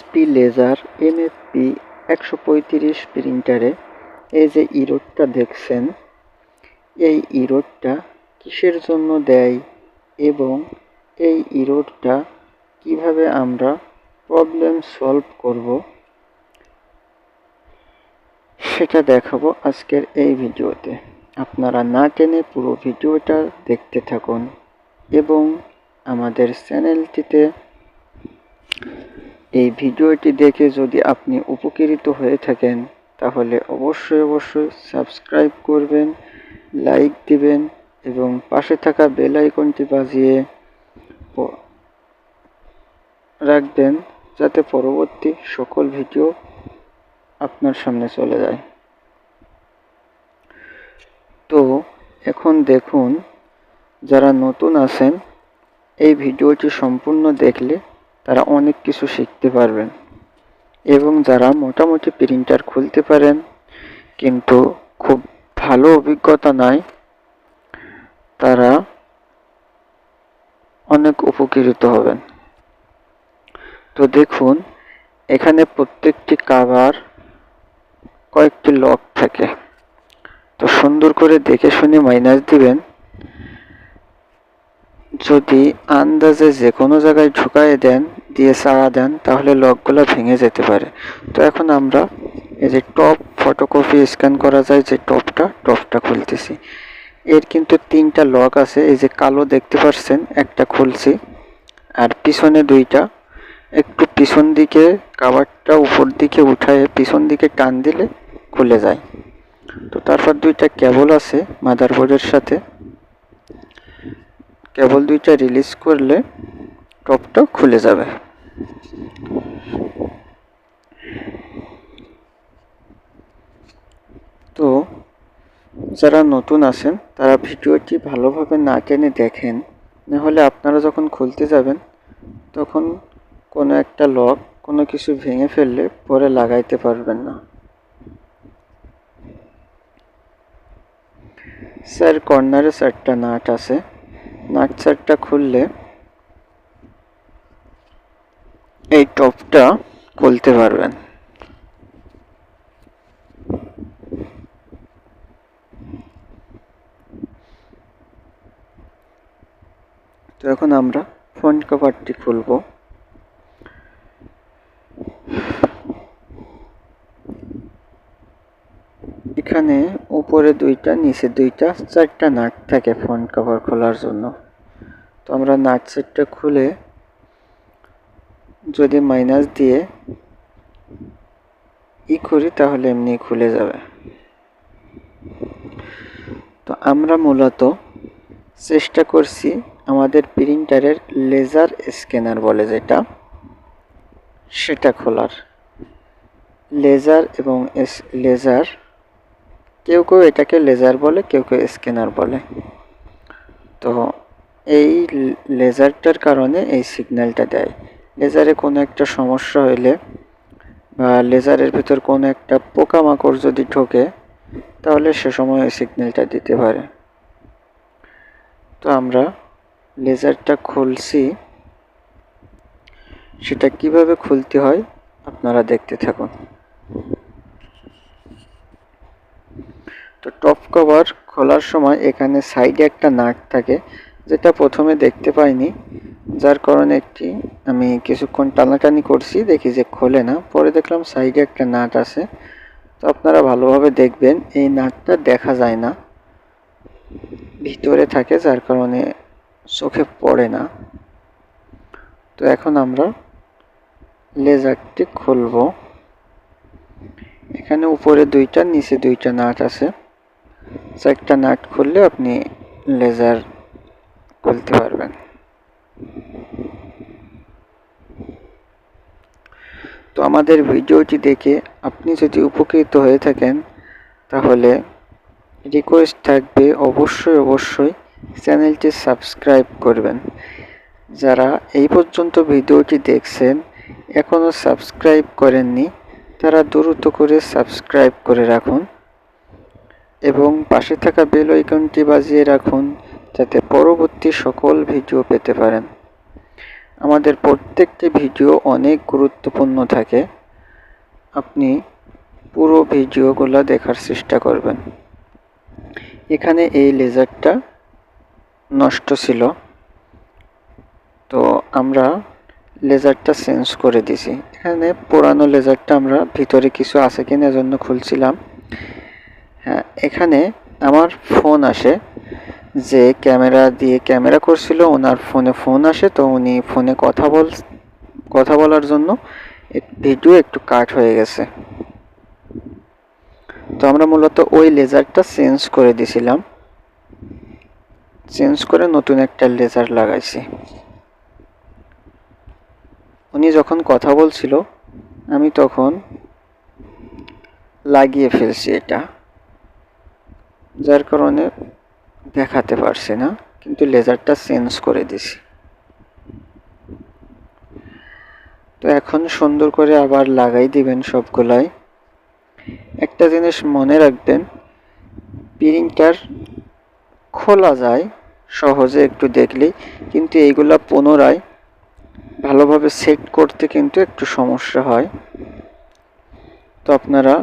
HP laser MFP 135 প্রিন্টারে এই যে ইরোডটা দেখছেন, এই ইরোডটা কিসের জন্য দেয় এবং এই ইরোডটা কিভাবে আমরা প্রবলেম সলভ করব সেটা দেখাবো আজকের এই ভিডিওতে। আপনারা না টেনে পুরো ভিডিওটা দেখতে থাকুন এবং আমাদের চ্যানেলটিতে এই ভিডিওটি দেখে যদি আপনি উপকৃত হয়ে থাকেন তাহলে অবশ্যই সাবস্ক্রাইব করবেন, লাইক দিবেন এবং পাশে থাকা বেল আইকনটি বাজিয়ে রাখবেন যাতে পরবর্তী সকল ভিডিও আপনার সামনে চলে যায়। তো এখন দেখুন, যারা নতুন আছেন এই ভিডিওটি সম্পূর্ণ দেখলে তারা অনেক কিছু শিখতে পারবেন এবং যারা মোটামুটি প্রিন্টার খুলতে পারেন কিন্তু খুব ভালো অভিজ্ঞতা নাই তারা অনেক উপকৃত হবেন। তো দেখুন, এখানে প্রত্যেকটি কভার কয়েকটি লক থাকে, তো সুন্দর করে দেখে শুনে মাইনাস দিবেন। যদি আন্দাজে যে কোনো জায়গায় ঢুকায় দেন, দিয়ে চাড়া দেন, তাহলে লকগুলো ভেঙে যেতে পারে। তো এখন আমরা এই যে টপ ফটোকপি স্ক্যান করা যায় যে টপটা খুলতেছি। এর কিন্তু 3টা লক আছে, এই যে কালো দেখতে পাচ্ছেন, একটা খুলছি আর পিছনে 2টা। একটু পিছন দিকে কভারটা উপর দিকে উঠায়ে পিছন দিকে টান দিলে খুলে যায়। তো তারপর 2টা কেবল আছে মাদারবোর্ডের সাথে, কেবল 2টা রিলিজ করলে টপটা খুলে যাবে। তো যারা নতুন আছেন তারা ভিডিওটি ভালোভাবে না টেনে দেখেন, নাহলে আপনারা যখন খুলতে যাবেন তখন কোনো একটা লক কোনো কিছু ভেঙে ফেললে পরে লাগাইতে পারবেন না। স্যার কর্নারে 4টা নাট আছে, নাট 4টা খুললে এই টপটা খুলতে পারবেন। তো এখন আমরা ফ্রন্ট কভারটি খুলব। এখানে উপরে 2টা নিচে 2টা 4টা নাট থাকে ফ্রন্ট কভার খোলার জন্য। তো আমরা নাট সেটটা খুলে যদি মাইনাস দিয়ে করি তাহলে এমনি খুলে যাবে। তো আমরা মূলত চেষ্টা করছি আমাদের প্রিন্টারের লেজার স্ক্যানার বলে যেটা, সেটা খোলার। লেজার এবং লেজার, কেউ এটাকে লেজার বলে, কেউ স্ক্যানার বলে। তো এই লেজারটার কারণে এই সিগন্যালটা দেয়। লেজারে কোনো একটা সমস্যা হইলে বা লেজারের ভিতর কোনো একটা পোকামাকড় যদি ঢোকে তাহলে সে সময় ওই সিগন্যালটা দিতে পারে। তো আমরা লেজারটা খুলছি, সেটা কিভাবে খুলতে হয় আপনারা দেখতে থাকুন। তো টপ কভার খোলার সময় এখানে সাইডে একটা নাট থাকে, যেটা প্রথমে দেখতে পাইনি, যার কারণে আমি কিছুক্ষণ টানাটানি করছি, দেখি যে খোলে না। পরে দেখলাম সাইডে একটা নাট আছে। তো আপনারা ভালোভাবে দেখবেন, এই নাটটা দেখা যায় না, ভিতরে থাকে, যার কারণে চোখে পড়ে না। তো এখন আমরা লেজারটি খুলব। এখানে উপরে 2টা নিচে 2টা নাট আছে, 4টা নাট খুললে আপনি লেজার খুলতে পারবেন। তো আমাদের ভিডিওটি দেখে আপনি যদি উপকৃত হয়ে থাকেন তাহলে রিকোয়েস্ট থাকবে অবশ্যই চ্যানেলটি সাবস্ক্রাইব করবেন। যারা এই পর্যন্ত ভিডিওটি দেখছেন এখনও সাবস্ক্রাইব করেননি তারা দ্রুত করে সাবস্ক্রাইব করে রাখুন এবং পাশে থাকা বেল আইকনটি বাজিয়ে রাখুন যাতে পরবর্তী সকল ভিডিও পেতে পারেন। আমাদের প্রত্যেকটি ভিডিও অনেক গুরুত্বপূর্ণ থাকে, আপনি পুরো ভিডিওগুলো দেখার চেষ্টা করবেন। এখানে এই লেজারটা নষ্ট ছিল, তো আমরা লেজারটা চেঞ্জ করে দিছি। এখানে পুরানো লেজারটা আমরা ভিতরে কিছু আছে কিনা এজন্য খুলছিলাম। হ্যাঁ, এখানে আমার ফোন আসে, যে ক্যামেরা করছিল ওনার ফোনে ফোন আসে, তো উনি ফোনে কথা বলার জন্য ভিডিও একটু কাট হয়ে গেছে। তো আমরা মূলত ওই লেজারটা চেঞ্জ করে দিছিলাম, চেঞ্জ করে নতুন একটা লেজার লাগাইছি। উনি যখন কথা বলছিল আমি তখন লাগিয়ে ফেলছি এটা, যার কারণে দেখাতে পারছি না, কিন্তু লেজারটা চেঞ্জ করে দিছি। তো এখন সুন্দর করে আবার লাগাই দিবেন সবগুলাই। একটা জিনিস মনে রাখবেন, প্রিন্টার খোলা যায় সহজে একটু দেখলেই, কিন্তু এইগুলা পুনরায় ভালোভাবে সেট করতে কিন্তু একটু সমস্যা হয়। তো আপনারা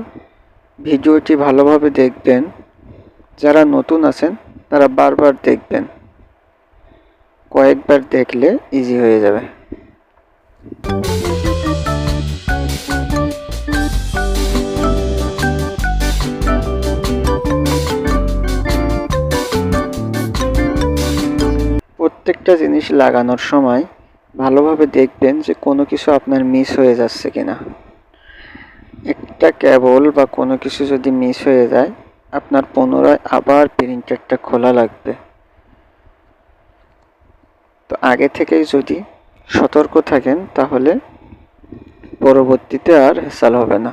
ভিডিওটি ভালোভাবে দেখবেন, যারা নতুন আছেন তারা বারবার দেখবেন, কয়েকবার দেখলে ইজি হয়ে যাবে। প্রত্যেকটা জিনিস লাগানোর সময় ভালোভাবে দেখবেন যে কোনো কিছু আপনার মিস হয়ে যাচ্ছে কিনা। একটা কেবল বা কোনো কিছু যদি মিস হয়ে যায়, আপনার পুনরায় আবার প্রিন্টারটা খোলা লাগবে। তো আগে থেকেই যদি সতর্ক থাকেন তাহলে পরবর্তীতে আর হেসাল হবে না।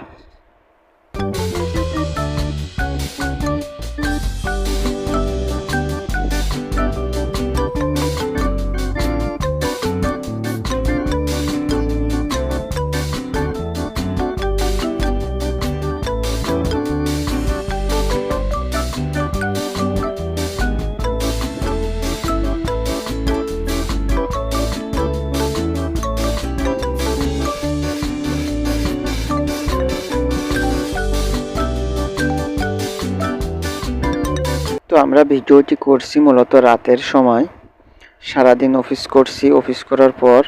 তো আমরা ভিডিওটি করছি মূলত রাতের সময়, সারাদিন অফিস করছি, অফিস করার পর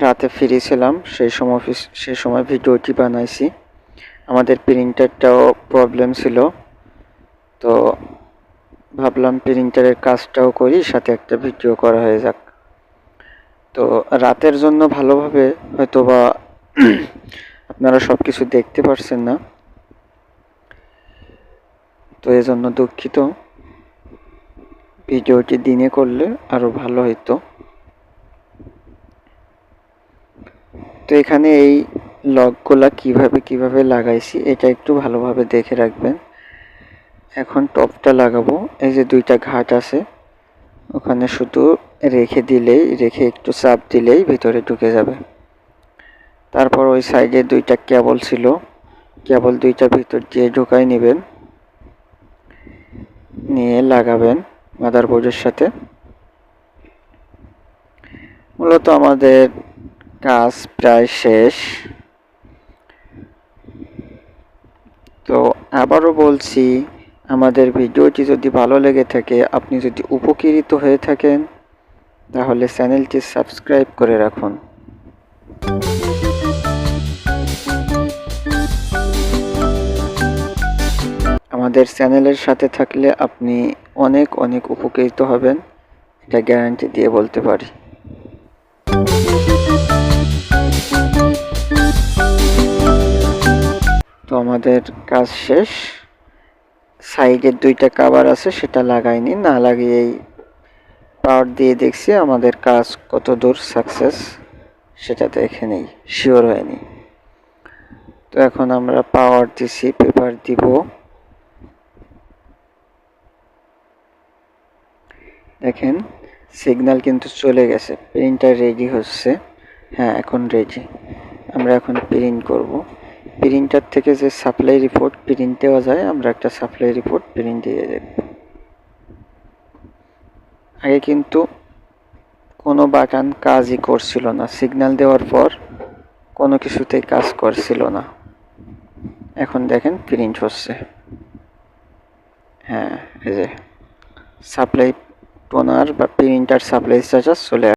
রাতে ফ্রি ছিলাম, সেই সময় ভিডিওটি বানাইছি। আমাদের প্রিন্টারটাও প্রবলেম ছিল, তো ভাবলাম প্রিন্টারের কাজটাও করি, সাথে একটা ভিডিও করা হয়ে যাক। তো রাতের জন্য ভালোভাবে হয়তোবা আপনারা সব কিছু দেখতে পারছেন না, তো এজন্য দুঃখিত। ভিডিওটি দিনে করলে আরো ভালো হইতো। তো এখানে এই লকগুলা কিভাবে লাগাইছি এটা একটু ভালোভাবে দেখে রাখবেন। এখন টপটা লাগাবো, এই যে দুইটা ঘাট আছে ওখানে শুধু রেখে একটু চাপ দিলেই ভিতরে ঢুকে যাবে। তারপর ওই সাইডে দুইটা কেবল ছিল, কেবল দুইটা ভিতর দিয়ে ঢুকাই নেবেন, নিয়ে লাগাবেন মাদারবোর্ডের সাথে। মূলত আমাদের কাজ প্রায় শেষ। তো আবারও বলছি, আমাদের ভিডিওটি যদি ভালো লেগে থাকে, আপনি যদি উপকৃত হয়ে থাকেন, তাহলে চ্যানেলটি সাবস্ক্রাইব করে রাখুন। আমাদের চ্যানেলের সাথে থাকলে আপনি অনেক অনেক উপকৃত হবেন, এটা গ্যারান্টি দিয়ে বলতে পারি। তো আমাদের কাজ শেষ। সাইডের দুইটা কভার আছে সেটা লাগাইনি, না লাগিয়েই পাওয়ার দিয়ে দেখছি আমাদের কাজ কত দূর সাকসেস সেটা দেখে নেই, শিওর হয়নি। তো এখন আমরা পাওয়ার দিছি, পেপার দিব। দেখেন সিগন্যাল কিন্তু চলে গেছে, প্রিন্টার রেডি হচ্ছে। হ্যাঁ, এখন রেডি। আমরা এখন প্রিন্ট করব। প্রিন্টার থেকে যে সাপ্লাই রিপোর্ট প্রিন্ট দেওয়া যায়, আমরা একটা সাপ্লাই রিপোর্ট প্রিন্ট দিয়ে দেখব। আগে কিন্তু কোনো বাটন কাজই করছিল না, সিগন্যাল দেওয়ার পর কোনো কিছুতেই কাজ করছিল না। এখন দেখেন প্রিন্ট হচ্ছে। হ্যাঁ, এই যে সাপ্লাই টোনার বা প্রিন্টার সাপ্লাই চার্জার চলে